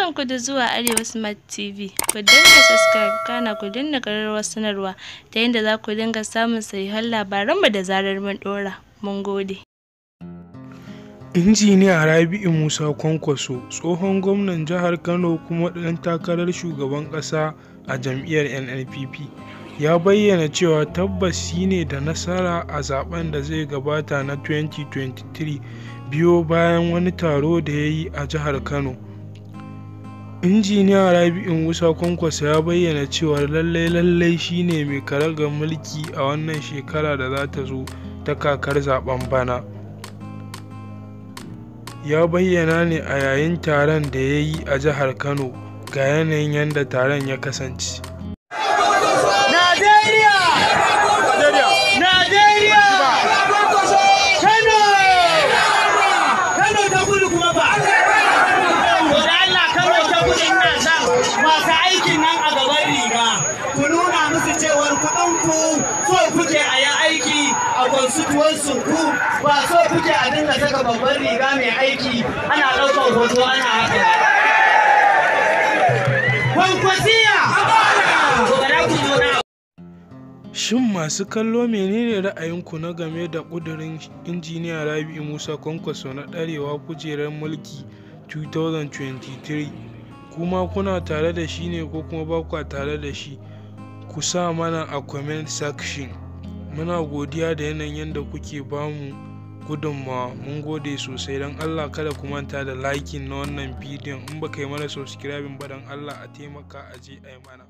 Barkanku da zuwa Arewa Smart TV. Ku dinga subscribe kana ku dinga ƙararrawar sanarwa ta yadda za ku dinga samun sahihan labaranmu da zarar mun ɗora. Mun gode. Injiniya Rabi'u Musa Kwankwaso, tsohon gwamnan jihar Kano kuma ɗan takarar shugaban ƙasa a jam'iyyar NNPP, ya bayyana cewa tabbas shi ne da nasara a zaben da zai gabata na 2023 biyo bayan wani taro da ya yi a jihar Kano. Injiniya Rabi'u Musa Kwankwaso ya bayyana cewa lallai shi ne mai karagar mulki a wannan shekara da za ta zo ta kakar zaben bana. Ya bayyana ne a yayin taron da ya yi a jihar Kano ga yanayin yadda taron ya kasance. Masu aikin nan a gaban riga ku nuna musu cewar kuɗinku so kuke a yi aiki a constituency ku, ba so kuke a dinga saka babban riga mai aiki ana ɗaukar hoto ana haka. Kwankwasiya! Shin masu kallo menene ra'ayinku na game da ƙudurin Injiniya Rabi'u Musa Kwankwaso na ɗarewa kujerar mulki 2023? Kuma kuna tare da shi ne ko kuma ba kwa tare da shi? Ku sa mana a comment section. Muna godiya da yanayin yadda kuke bamu gudunmawa. Mun gode sosai. Don Allah kada ku manta da liking na wannan bidiyon. In baka yi mana subscribing ba don Allah a taimaka a je a yi mana.